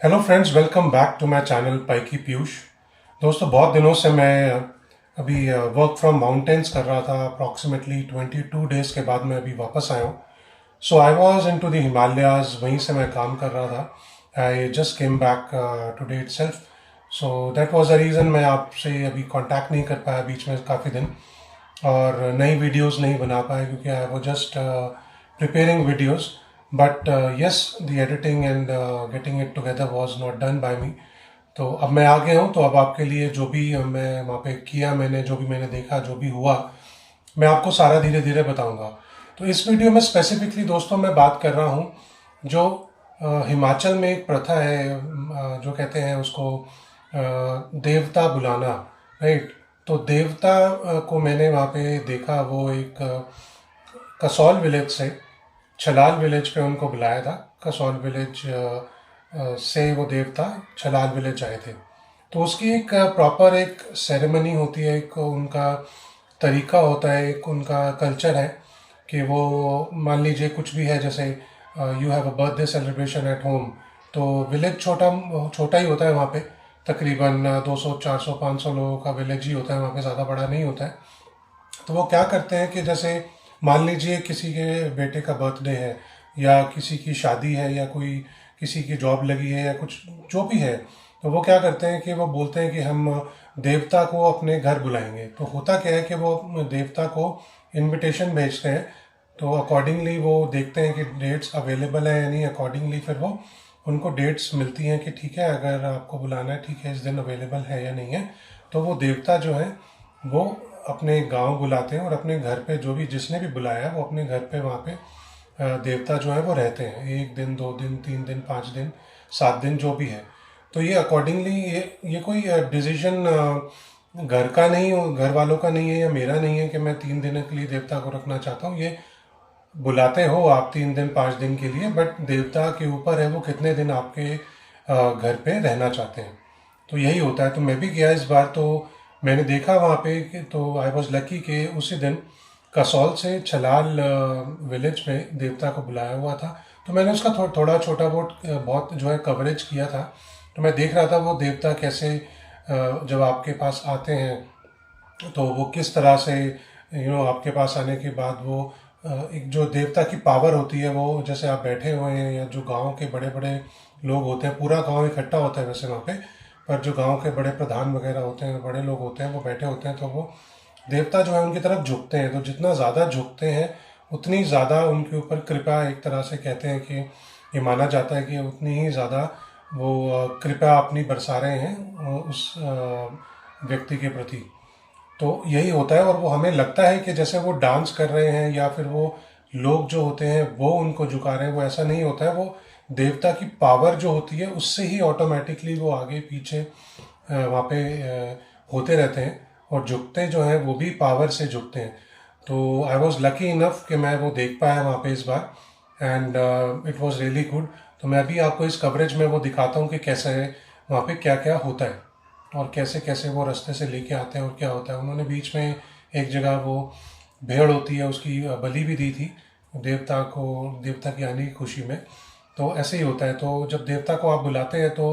Hello friends, welcome back to my channel पैकी पीयूष। दोस्तों, बहुत दिनों से मैं अभी वर्क फ्रॉम माउंटेन्स कर रहा था। अप्रॉक्सीमेटली 22 डेज के बाद मैं अभी वापस आया हूँ। So I was in to the Himalayas, वहीं से मैं काम कर रहा था। I just came back today itself. So that was the reason मैं आपसे अभी कांटेक्ट नहीं कर पाया बीच में काफ़ी दिन, और नई वीडियोस नहीं बना पाए क्योंकि आई वो just preparing videos. But yes, the editing and getting it together was not done by me. तो अब मैं आ गया हूँ, तो अब आपके लिए जो भी मैं वहाँ पे किया, मैंने जो भी मैंने देखा, जो भी हुआ, मैं आपको सारा धीरे धीरे बताऊंगा। तो इस वीडियो में स्पेसिफिकली दोस्तों मैं बात कर रहा हूँ जो हिमाचल में एक प्रथा है, जो कहते हैं उसको देवता बुलाना, राइट। तो देवता को मैंने वहाँ पे देखा। वो एक कसौल विलेज से छलाल विलेज पे उनको बुलाया था। कसौल विलेज से वो देवता छलाल विलेज आए थे। तो उसकी एक प्रॉपर एक सेरेमनी होती है, एक उनका तरीका होता है, एक उनका कल्चर है कि वो मान लीजिए कुछ भी है, जैसे you have a birthday celebration at home. तो विलेज छोटा छोटा ही होता है वहाँ पे, तकरीबन 200 400 500 लोगों का विलेज ही होता है वहाँ पे, ज़्यादा बड़ा नहीं होता है। तो वो क्या करते हैं कि जैसे मान लीजिए किसी के बेटे का बर्थडे है, या किसी की शादी है, या कोई किसी की जॉब लगी है, या कुछ जो भी है, तो वो क्या करते हैं कि वो बोलते हैं कि हम देवता को अपने घर बुलाएंगे। तो होता क्या है कि वो देवता को इनविटेशन भेजते हैं। तो अकॉर्डिंगली वो देखते हैं कि डेट्स अवेलेबल है या नहीं। अकॉर्डिंगली फिर वो उनको डेट्स मिलती हैं कि ठीक है, अगर आपको बुलाना है, ठीक है, इस दिन अवेलेबल है या नहीं है। तो वो देवता जो है वो अपने गांव बुलाते हैं, और अपने घर पे जो भी जिसने भी बुलाया है वो अपने घर पे वहाँ पे देवता जो है वो रहते हैं, 1 दिन 2 दिन 3 दिन 5 दिन 7 दिन जो भी है। तो ये अकॉर्डिंगली ये कोई डिसीजन घर का नहीं हो, घर वालों का नहीं है, या मेरा नहीं है कि मैं 3 दिन के लिए देवता को रखना चाहता हूँ। ये बुलाते हो आप 3 दिन 5 दिन के लिए, बट देवता के ऊपर है वो कितने दिन आपके घर पे रहना चाहते हैं। तो यही होता है। तो मैं भी गया इस बार, तो मैंने देखा वहाँ पे तो आई वॉज लकी कि उसी दिन कसौल से छलाल विलेज में देवता को बुलाया हुआ था। तो मैंने उसका थोड़ा छोटा बहुत जो है कवरेज किया था। तो मैं देख रहा था वो देवता कैसे जब आपके पास आते हैं तो वो किस तरह से आपके पास आने के बाद वो एक जो देवता की पावर होती है, वो जैसे आप बैठे हुए हैं, या जो गांव के बड़े बड़े लोग होते हैं, पूरा गांव इकट्ठा होता है वैसे वहाँ पे, पर जो गांव के बड़े प्रधान वगैरह होते हैं, बड़े लोग होते हैं, वो बैठे होते हैं, तो वो देवता जो है उनकी तरफ झुकते हैं। तो जितना ज़्यादा झुकते हैं उतनी ज़्यादा उनके ऊपर कृपा, एक तरह से कहते हैं कि ये माना जाता है कि उतनी ही ज़्यादा वो कृपा अपनी बरसा रहे हैं उस व्यक्ति के प्रति। तो यही होता है। और वो हमें लगता है कि जैसे वो डांस कर रहे हैं, या फिर वो लोग जो होते हैं वो उनको झुका रहे हैं, वो ऐसा नहीं होता है। वो देवता की पावर जो होती है उससे ही ऑटोमेटिकली वो आगे पीछे वहाँ पे होते रहते हैं, और झुकते जो हैं वो भी पावर से झुकते हैं। तो आई वॉज लकी इनफ कि मैं वो देख पाया वहाँ पे इस बार, and it was really good. तो मैं अभी आपको इस कवरेज में वो दिखाता हूँ कि कैसे वहाँ पे क्या क्या होता है, और कैसे कैसे वो रास्ते से लेके आते हैं, और क्या होता है। उन्होंने बीच में एक जगह वो भेड़ होती है उसकी बलि भी दी थी देवता को, देवता की आने की खुशी में। तो ऐसे ही होता है। तो जब देवता को आप बुलाते हैं तो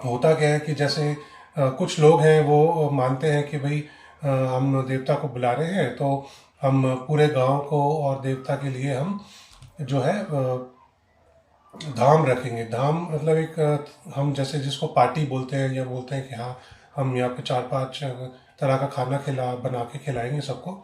होता क्या है कि जैसे कुछ लोग हैं वो मानते हैं कि भाई हम देवता को बुला रहे हैं, तो हम पूरे गांव को और देवता के लिए हम जो है धाम रखेंगे। धाम मतलब एक हम जैसे जिसको पार्टी बोलते हैं, या बोलते हैं कि हाँ हम यहाँ पे 4-5 तरह का खाना बना के खिलाएंगे सबको,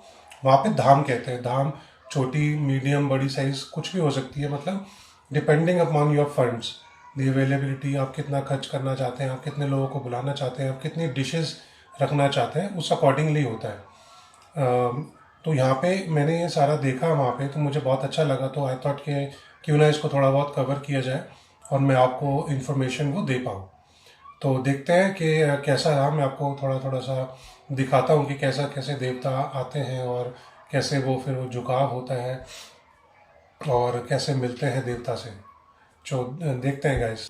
वहाँ पे धाम कहते हैं। धाम छोटी, मीडियम, बड़ी साइज कुछ भी हो सकती है, मतलब depending upon your funds, the availability, आप कितना खर्च करना चाहते हैं, आप कितने लोगों को बुलाना चाहते हैं, आप कितनी डिशेस रखना चाहते हैं, उस अकॉर्डिंगली होता है। तो यहाँ पे मैंने ये सारा देखा वहाँ पे, तो मुझे बहुत अच्छा लगा। तो आई थॉट कि क्यों ना इसको थोड़ा बहुत कवर किया जाए, और मैं आपको इन्फॉर्मेशन वो दे पाऊँ। तो देखते हैं कि कैसा रहा। मैं आपको थोड़ा थोड़ा सा दिखाता हूँ कि कैसा कैसे देवता आते हैं, और कैसे वो फिर वो झुकाव होता है, और कैसे मिलते हैं देवता से। तो देखते हैं गाइस।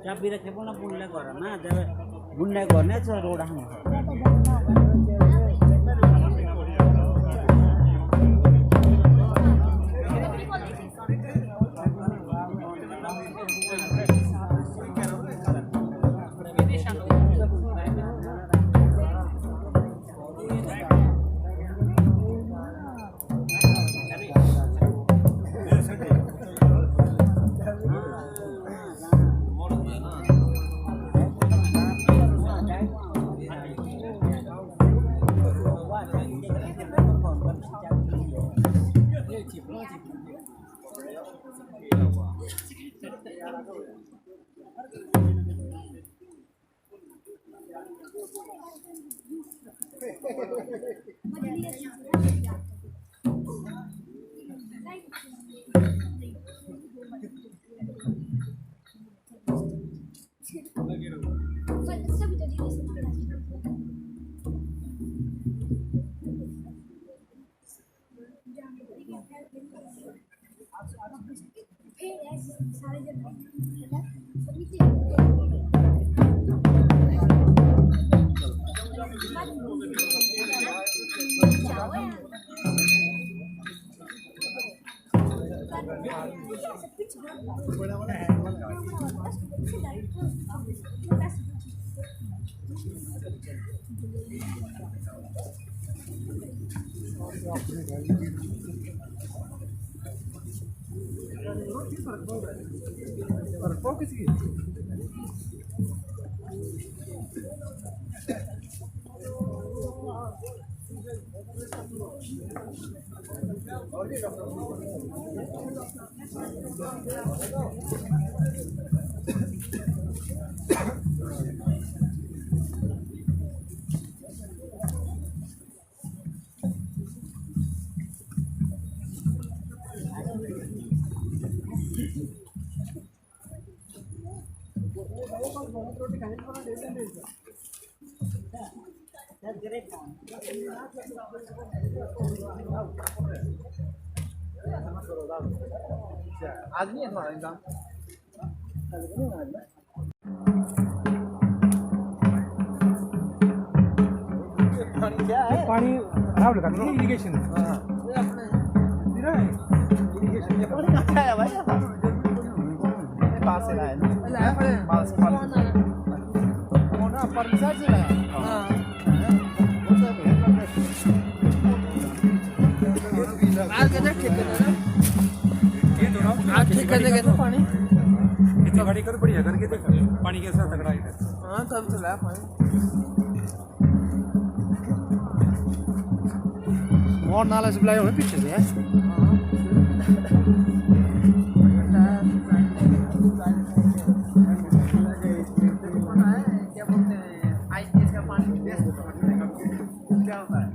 चाबी रखे ना बुनले गर ना जब बुनले गर्ने छ रोड आउनु आदमी है तुम्हारा इंसान क्या है पानी खराब लगा था इरिगेशन इरिगेशन ये पानी कहाँ है भाई पास से लाया पास ना पर रिसर्च से लाया हाँ कहते कहते पानी इतनी गाड़ी कर बढ़िया करके देख पानी के साथ तगड़ा इधर। हाँ तब चला है पानी और नाला से बुलाए हुए पीछे से है। क्या बोलते हैं आईपीएस का पानी क्या होता है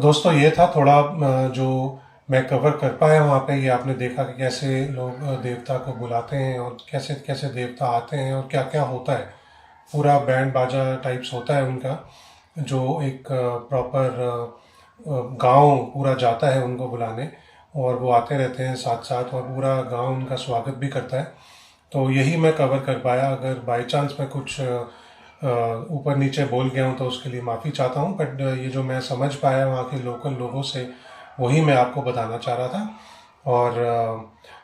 दोस्तों ये था थोड़ा जो मैं कवर कर पाया वहाँ पे। ये आपने देखा कि कैसे लोग देवता को बुलाते हैं और कैसे कैसे देवता आते हैं और क्या क्या होता है। पूरा बैंड बाजा टाइप्स होता है उनका, जो एक प्रॉपर गांव पूरा जाता है उनको बुलाने, और वो आते रहते हैं साथ साथ, और पूरा गांव उनका स्वागत भी करता है। तो यही मैं कवर कर पाया। अगर बाय चांस मैं कुछ ऊपर नीचे बोल गया हूँ तो उसके लिए माफ़ी चाहता हूँ, बट ये जो मैं समझ पाया वहाँ के लोकल लोगों से, वही मैं आपको बताना चाह रहा था। और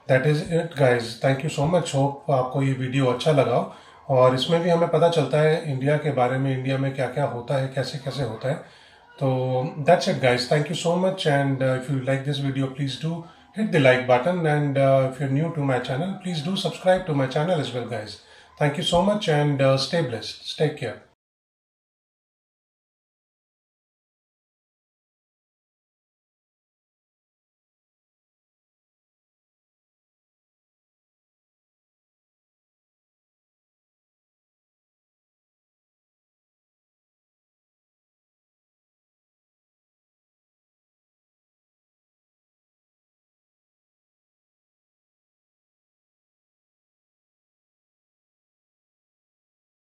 that is it guys, thank you so much. Hope आपको ये वीडियो अच्छा लगा हो, और इसमें भी हमें पता चलता है इंडिया के बारे में, इंडिया में क्या क्या होता है, कैसे कैसे होता है। तो that's it guys, thank you so much. And if you like this video, please do hit the like button, and if you're new to my channel, please do subscribe to my channel as well guys. Thank you so much, and stay blessed, take care.